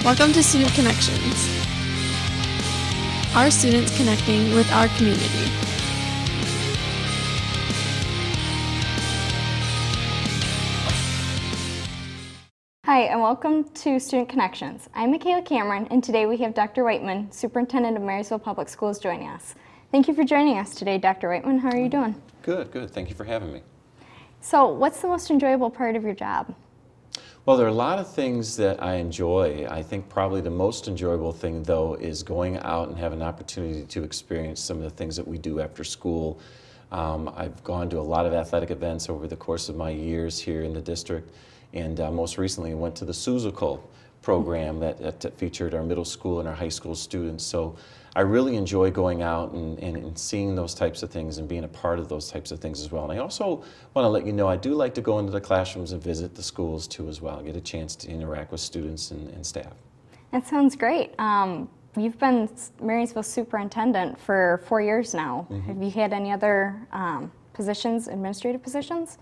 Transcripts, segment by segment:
Welcome to Student Connections, our students connecting with our community. Hi, and welcome to Student Connections. I'm Mikayla Cameron, and today we have Dr. Wightman, Superintendent of Marysville Public Schools, joining us. Thank you for joining us today, Dr. Wightman. How are you doing? Good, good. Thank you for having me. So, what's the most enjoyable part of your job? Well, there are a lot of things that I enjoy. I think probably the most enjoyable thing, though, is going out and having an opportunity to experience some of the things that we do after school. I've gone to a lot of athletic events over the course of my years here in the district, and most recently I went to the Susical program that featured our middle school and our high school students. So I really enjoy going out and seeing those types of things and being a part of those types of things as well. And I also want to let you know I do like to go into the classrooms and visit the schools too as well, get a chance to interact with students and staff. That sounds great. You've been Marysville Superintendent for 4 years now. Have you had any other positions, administrative positions?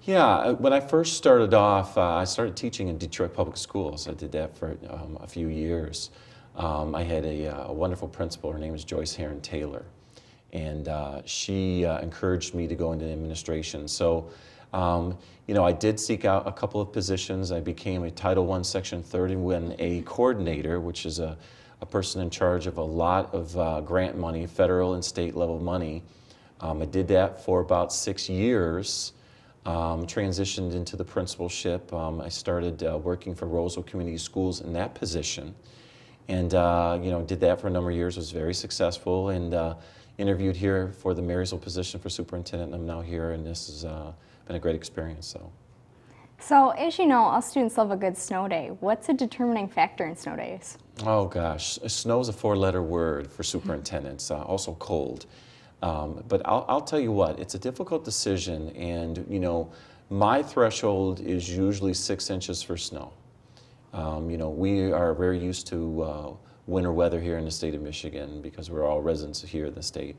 Yeah, when I first started off, I started teaching in Detroit Public Schools. I did that for a few years. I had a wonderful principal. Her name is Joyce Heron Taylor, and she encouraged me to go into administration. So, you know, I did seek out a couple of positions. I became a Title I Section 31A coordinator, which is a person in charge of a lot of grant money, federal and state level money. I did that for about 6 years. Transitioned into the principalship. I started working for Roseville Community Schools in that position, and you know, did that for a number of years. Was very successful, and interviewed here for the Marysville position for superintendent. And I'm now here, and this has been a great experience. So, as you know, all students love a good snow day. What's a determining factor in snow days? Oh gosh, snow is a 4-letter word for superintendents. Also cold. But I'll tell you what, it's a difficult decision, and you know, my threshold is usually 6 inches for snow. You know, we are very used to winter weather here in the state of Michigan because we're all residents here in the state.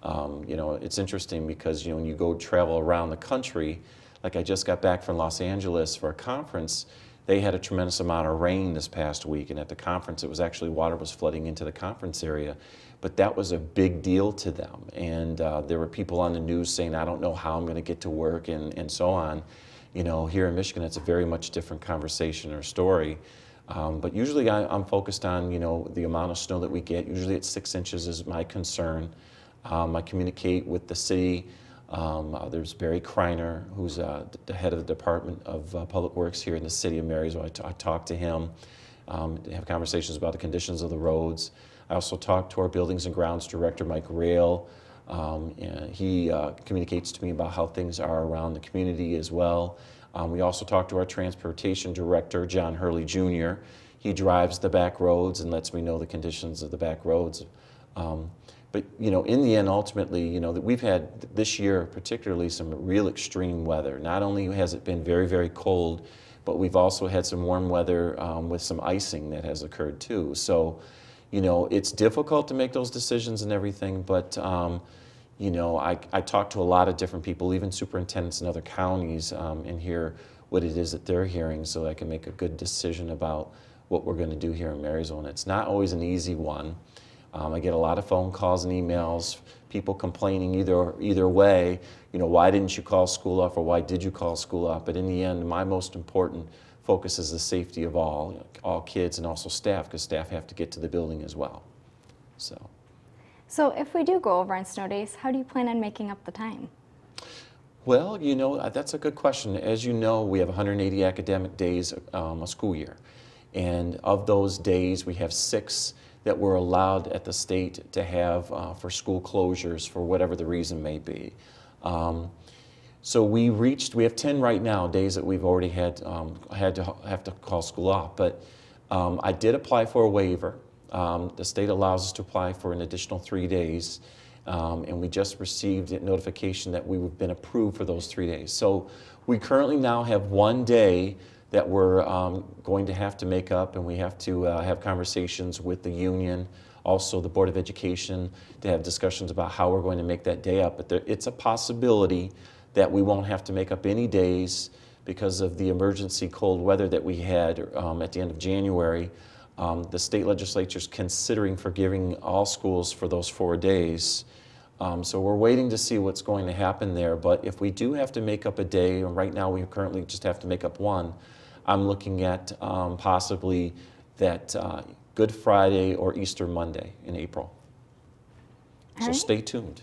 You know, it's interesting because, you know, when you go travel around the country, like I just got back from Los Angeles for a conference, they had a tremendous amount of rain this past week, and at the conference it was actually water was flooding into the conference area. But that was a big deal to them, and there were people on the news saying, I don't know how I'm going to get to work, and so on. You know, here in Michigan it's a very much different conversation or story. But usually I'm focused on, you know, the amount of snow that we get. Usually it's 6 inches is my concern. I communicate with the city. There's Barry Kreiner, who's the head of the Department of Public Works here in the city of Marysville. I talk to him, have conversations about the conditions of the roads. I also talk to our Buildings and Grounds Director, Mike Rail. He communicates to me about how things are around the community as well. We also talk to our Transportation Director, John Hurley Jr. He drives the back roads and lets me know the conditions of the back roads. But, you know, in the end, ultimately, you know, that we've had this year particularly some real extreme weather. Not only has it been very, very cold, but we've also had some warm weather with some icing that has occurred too. So, you know, it's difficult to make those decisions and everything, but, you know, I talk to a lot of different people, even superintendents in other counties, and hear what it is that they're hearing so I can make a good decision about what we're going to do here in Marysville. And it's not always an easy one. I get a lot of phone calls and emails, people complaining either way, you know, why didn't you call school off, or why did you call school off? But in the end, my most important focus is the safety of all kids and also staff, because staff have to get to the building as well. So if we do go over on snow days, how do you plan on making up the time? Well, you know, that's a good question. As you know, we have 180 academic days a school year. And of those days, we have 6 that we're allowed at the state to have for school closures for whatever the reason may be. So we have 10 right now, days that we've already have to call school off. But I did apply for a waiver. The state allows us to apply for an additional 3 days, and we just received a notification that we've been approved for those 3 days. So we currently now have 1 day that we're going to have to make up, and we have to have conversations with the union, also the Board of Education, to have discussions about how we're going to make that day up. But it's a possibility that we won't have to make up any days because of the emergency cold weather that we had at the end of January. The state legislature is considering forgiving all schools for those 4 days. So we're waiting to see what's going to happen there. But if we do have to make up a day, and right now we currently just have to make up one, I'm looking at possibly that Good Friday or Easter Monday in April. So stay tuned.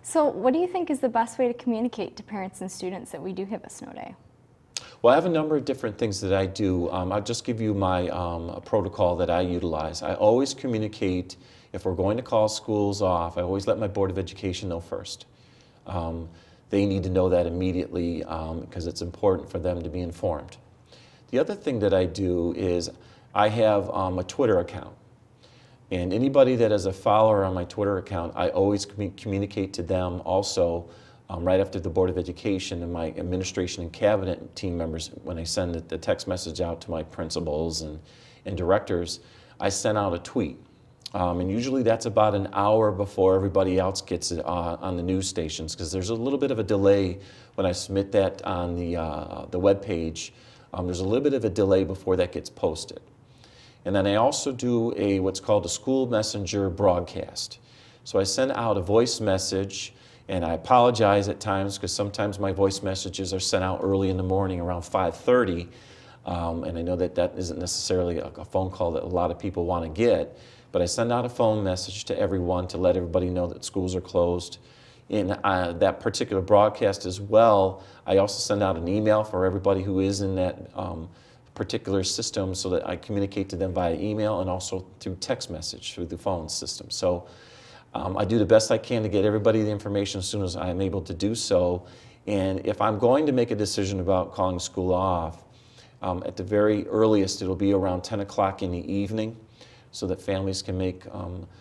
So what do you think is the best way to communicate to parents and students that we do have a snow day? Well, I have a number of different things that I do. I'll just give you my protocol that I utilize. I always communicate, if we're going to call schools off, I always let my Board of Education know first. They need to know that immediately because it's important for them to be informed. The other thing that I do is I have a Twitter account. And anybody that is a follower on my Twitter account, I always communicate to them also right after the Board of Education and my administration and cabinet team members, when I send the text message out to my principals and directors, I send out a tweet. And usually that's about an hour before everybody else gets it on the news stations, because there's a little bit of a delay when I submit that on the web page. There's a little bit of a delay before that gets posted. And then I also do what's called a school messenger broadcast. So I send out a voice message, and I apologize at times because sometimes my voice messages are sent out early in the morning around 5:30, and I know that that isn't necessarily a phone call that a lot of people want to get, but I send out a phone message to everyone to let everybody know that schools are closed. In that particular broadcast as well, I also send out an email for everybody who is in that particular system, so that I communicate to them via email and also through text message through the phone system. So I do the best I can to get everybody the information as soon as I'm able to do so. And if I'm going to make a decision about calling school off, at the very earliest it'll be around 10 o'clock in the evening, so that families can make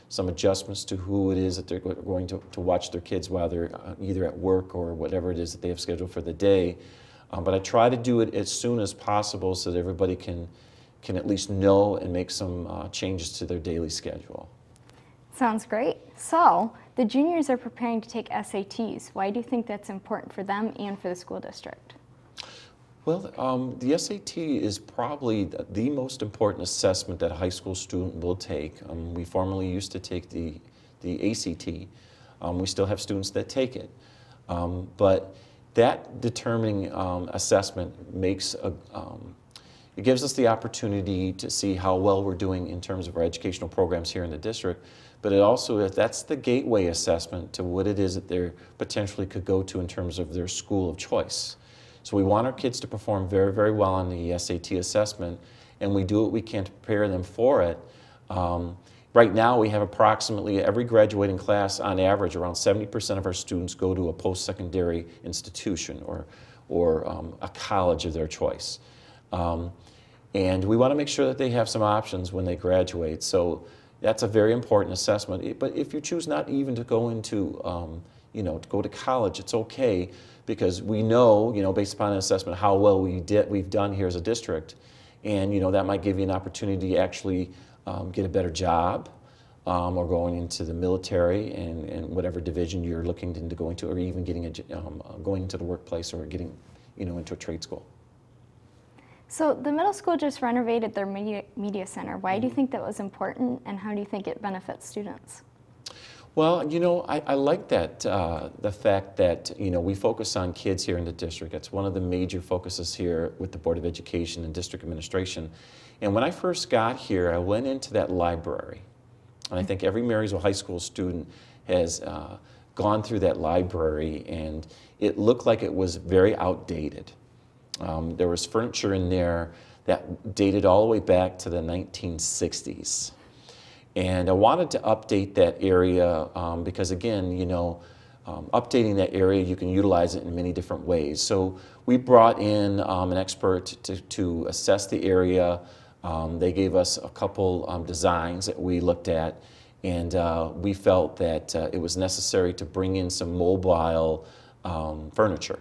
some adjustments to who it is that they're going to watch their kids while they're either at work or whatever it is that they have scheduled for the day. But I try to do it as soon as possible so that everybody can at least know and make some changes to their daily schedule. Sounds great. So the juniors are preparing to take SATs. Why do you think that's important for them and for the school district? Well, the SAT is probably the most important assessment that a high school student will take. We formerly used to take the ACT. We still have students that take it. But that determining assessment makes it gives us the opportunity to see how well we're doing in terms of our educational programs here in the district, but it also, that's the gateway assessment to what it is that they potentially could go to in terms of their school of choice. So we want our kids to perform very, very well on the SAT assessment, and we do what we can to prepare them for it. Right now, we have approximately every graduating class, on average, around 70% of our students go to a post-secondary institution or a college of their choice. And we want to make sure that they have some options when they graduate. So that's a very important assessment. But if you choose not even to go into, to go to college, it's okay, because we know, based upon an assessment, how well we've done here as a district. And, that might give you an opportunity to actually get a better job, or going into the military and whatever division you're looking into going to, or even getting going into the workplace or getting, into a trade school. So the middle school just renovated their media center. Why do you think that was important, and how do you think it benefits students? Well, I like that, the fact that, we focus on kids here in the district. That's one of the major focuses here with the Board of Education and District Administration. And when I first got here, I went into that library. And I think every Marysville High School student has gone through that library, and it looked like it was very outdated. There was furniture in there that dated all the way back to the 1960s. And I wanted to update that area because, again, updating that area, you can utilize it in many different ways. So we brought in an expert to assess the area. They gave us a couple designs that we looked at, and we felt that it was necessary to bring in some mobile furniture,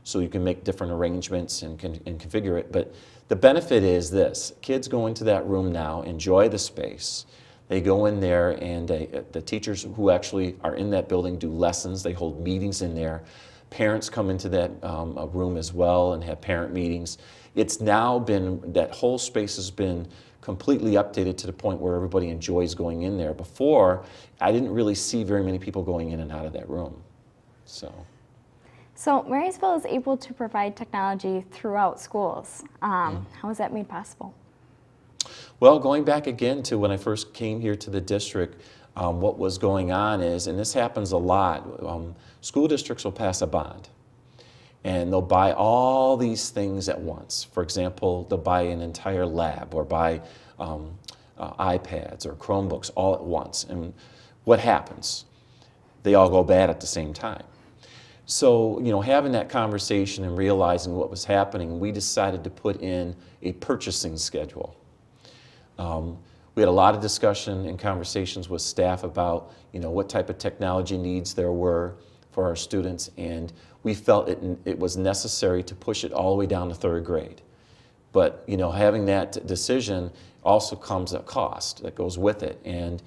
so you can make different arrangements and configure it. But the benefit is this: kids go into that room now, enjoy the space. They go in there, and the teachers who actually are in that building do lessons. They hold meetings in there. Parents come into that room as well and have parent meetings. it's now been, that whole space has been completely updated to the point where everybody enjoys going in there. Before, I didn't really see very many people going in and out of that room. So Marysville is able to provide technology throughout schools. How is that made possible? Well, going back again to when I first came here to the district, what was going on is, and this happens a lot, school districts will pass a bond and they'll buy all these things at once. For example, they'll buy an entire lab or buy iPads or Chromebooks all at once. And what happens? They all go bad at the same time. So, you know, having that conversation and realizing what was happening, we decided to put in a purchasing schedule. We had a lot of discussion and conversations with staff about, you know, what type of technology needs there were for our students, and we felt it was necessary to push it all the way down to 3rd grade. But, you know, having that decision also comes at a cost that goes with it. And,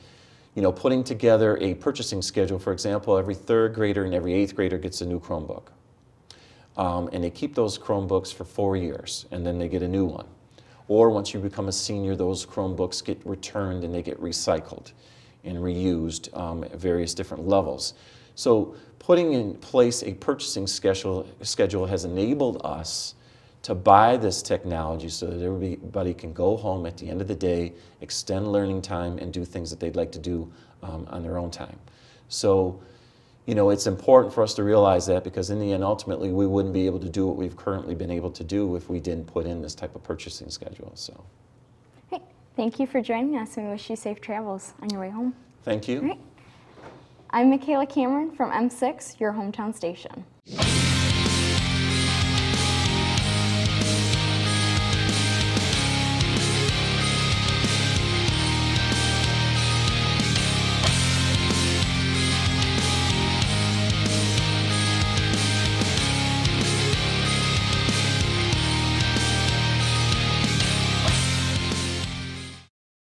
you know, putting together a purchasing schedule, for example, every 3rd grader and every 8th grader gets a new Chromebook. And they keep those Chromebooks for 4 years, and then they get a new one. Or once you become a senior, those Chromebooks get returned and they get recycled and reused at various different levels. So putting in place a purchasing schedule has enabled us to buy this technology so that everybody can go home at the end of the day, extend learning time, and do things that they'd like to do on their own time. So, you know, it's important for us to realize that, because in the end, ultimately, we wouldn't be able to do what we've currently been able to do if we didn't put in this type of purchasing schedule. So, Hey, thank you for joining us, and we wish you safe travels on your way home. Thank you. All right. I'm Mikayla Cameron from M6, your hometown station.